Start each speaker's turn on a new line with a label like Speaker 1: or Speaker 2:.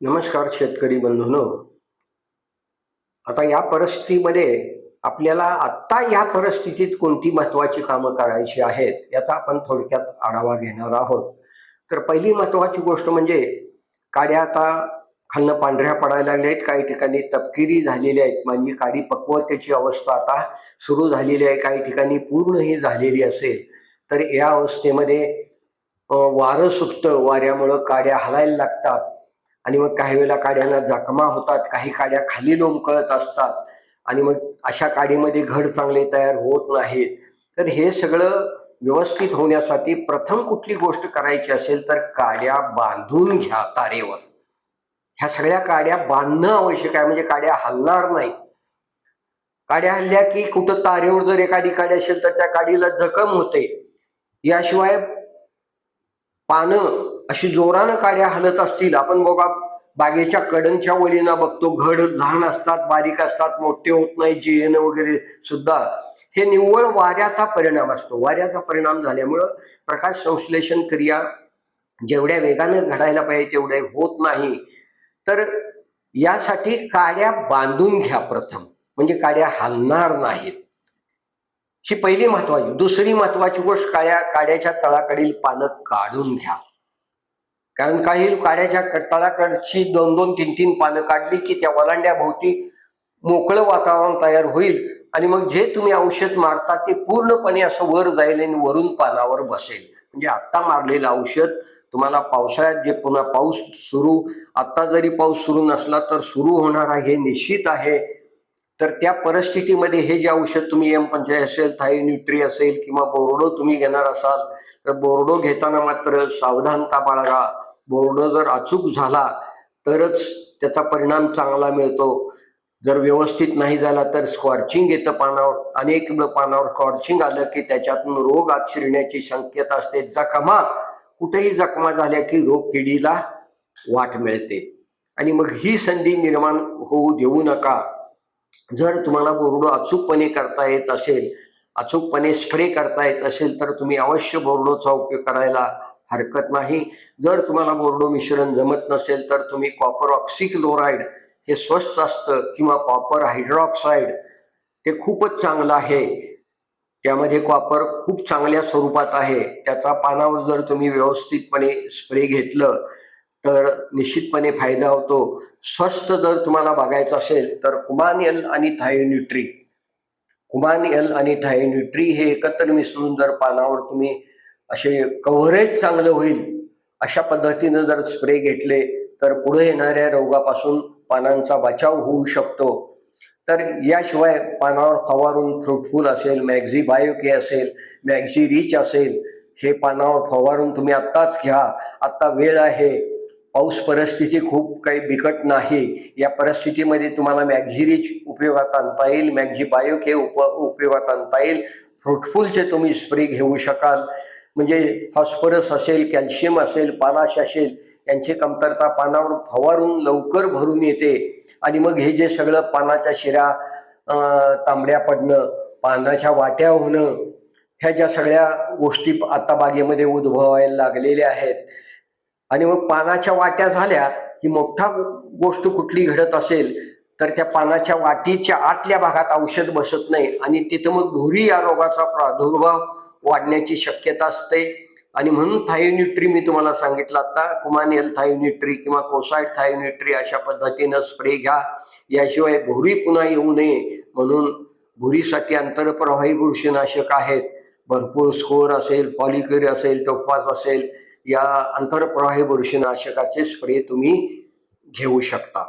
Speaker 1: नमस्कार शेतकरी बंधूंनो. आता या परिस्थितीमध्ये आपल्याला आत्ता या परिस्थितीत कोणती महत्वाची कामं करायची आहेत याचा आपण थोडक्यात आढावा घेणार आहोत. तर पहिली महत्वाची गोष्ट म्हणजे काड्या आता खालनं पांढऱ्या पडायला लागल्या आहेत, काही ठिकाणी तपकिरी झालेल्या आहेत, म्हणजे काडी पक्वतेची अवस्था आता सुरू झालेली आहे, काही ठिकाणी पूर्ण ही झालेली असेल. तर या अवस्थेमध्ये वारं सुटतं, वाऱ्यामुळं काड्या हलायला लागतात आणि मग काही वेळेला काड्यांना जखमा होतात, काही काड्या खाली लोंबकळत असतात आणि मग अशा काडीमध्ये घड चांगले तयार होत नाहीत. तर हे सगळं व्यवस्थित होण्यासाठी प्रथम कुठली गोष्ट करायची असेल तर काड्या बांधून घ्या तारेवर. ह्या सगळ्या काड्या बांधणं आवश्यक आहे, म्हणजे काड्या हलणार नाही. काड्या हल्ल्या की कुठं तारेवर जर एखादी काडी असेल तर त्या काडीला जखम होते. याशिवाय पानं अशी जोरानं काड्या हलत असतील, आपण बघा बागेच्या कडनच्या वळीना बघतो, घड लहान असतात, बारीक असतात, मोठे होत नाही, जिएन वगैरे सुद्धा हे निव्वळ वाऱ्याचा परिणाम असतो. वाऱ्याचा परिणाम झाल्यामुळं प्रकाश संश्लेषण क्रिया जेवढ्या वेगानं घडायला पाहिजे तेवढे होत नाही. तर यासाठी काड्या बांधून घ्या प्रथम, म्हणजे काड्या हलणार नाहीत. ही पहिली महत्वाची. दुसरी महत्वाची गोष्ट, काड्याच्या तळाकडील पानं काढून घ्या. कारण काही काड्याच्या तळाकडची 2-2, 3-3 पानं काढली की त्या वलांड्याभोवती मोकळं वातावरण तयार होईल आणि मग जे तुम्ही औषध मारता ते पूर्णपणे असं वर जाईल आणि वरून पानावर बसेल. म्हणजे आत्ता मारलेलं औषध तुम्हाला पावसाळ्यात जे पुन्हा पाऊस सुरू, आत्ता जरी पाऊस सुरू नसला तर सुरू होणार आहे हे निश्चित आहे. तर त्या परिस्थितीमध्ये हे जे औषध तुम्ही M45 असेल, थायोन्यूट्री असेल किंवा बोर्डो तुम्ही घेणार असाल तर बोर्डो घेताना मात्र सावधानता बाळगा. बोर्डो जर अचूक झाला तरच त्याचा परिणाम चांगला मिळतो. जर व्यवस्थित नाही झाला तर स्कॉर्चिंग येतं पानावर. अनेक पानावर स्कॉर्चिंग आलं की त्याच्यातून रोग आत शिरण्याची शक्यता असते. जखमा, कुठेही जखमा झाल्या की रोग किडीला वाट मिळते आणि मग ही संधी निर्माण होऊ देऊ नका. जर तुम्हाला बोर्डो अचूकपणे करता येत असेल, अचूकपणे स्प्रे करता येत असेल तर तुम्ही अवश्य बोर्डोचा उपयोग करायला हरकत नाही. जर तुम्हाला बोर्डो मिश्रण जमत नसेल तर तुम्ही कॉपर ऑक्सिक्लोराइड हे स्वस्त असतं किंवा कॉपर हायड्रॉक्साईड ते खूपच चांगलं आहे. त्यामध्ये कॉपर खूप चांगल्या स्वरूपात आहे. त्याचा पानावर जर तुम्ही व्यवस्थितपणे स्प्रे घेतलं तर निश्चितपणे फायदा होतो. स्वस्त जर तुम्हाला बघायचं असेल तर कुमान एल आणि थायोन्यूट्री, कुमान एल आणि थायोन्यूट्री हे एकत्र मिसळून जर पानावर तुम्ही असे कव्हरेज चांगलं होईल अशा पद्धतीनं जर स्प्रे घेतले तर पुढे येणाऱ्या रोगापासून पानांचा बचाव होऊ शकतो. तर याशिवाय पानावर फवारून फ्रुटफुल असेल, मॅक्झी बायोके असेल, मॅक्झी रिच असेल, हे पानावर फवारून तुम्ही आत्ताच घ्या. आत्ता वेळ आहे, पाऊस परिस्थिती खूप काही बिकट नाही. या परिस्थितीमध्ये तुम्हाला मॅक्झी रिच उपयोगात आणता येईल, मॅक्झी बायोके उपयोगात आणता येईल. फ्रुटफुलचे तुम्ही स्प्रे घेऊ शकाल. म्हणजे फॉस्फरस असेल, कॅल्शियम असेल, पालाश असेल, यांची कमतरता पानावर फवारून लवकर भरून येते आणि मग हे जे सगळं पानाच्या शिरा तांबड्या पडणं, पानाच्या वाट्या होणं, ह्या ज्या सगळ्या गोष्टी आता बागेमध्ये उद्भवायला लागलेल्या आहेत. आणि मग पानाच्या वाट्या झाल्या की मोठा गोष्ट कुठली घडत असेल तर त्या पानाच्या वाटीच्या आतल्या भागात औषध बसत नाही आणि तिथं मग भुरी या रोगाचा प्रादुर्भाव वाढण्याची शक्यता असते. आणि म्हणून थायोन्यूट्री मी तुम्हाला सांगितलं आता, कुमान एल थायोन्यूट्री किंवा कोसाइड थायोन्यूट्री अशा पद्धतीनं स्प्रे घ्या. याशिवाय भुरी पुन्हा येऊ नये म्हणून भुरीसाठी आंतरप्रवाही बुरशीनाशक आहेत. भरपूर स्कोर असेल, पॉलिक्युर असेल, टोफास असेल, या आंतरप्रवाही बुरशीनाशकाचे स्प्रे तुम्ही घेऊ शकता.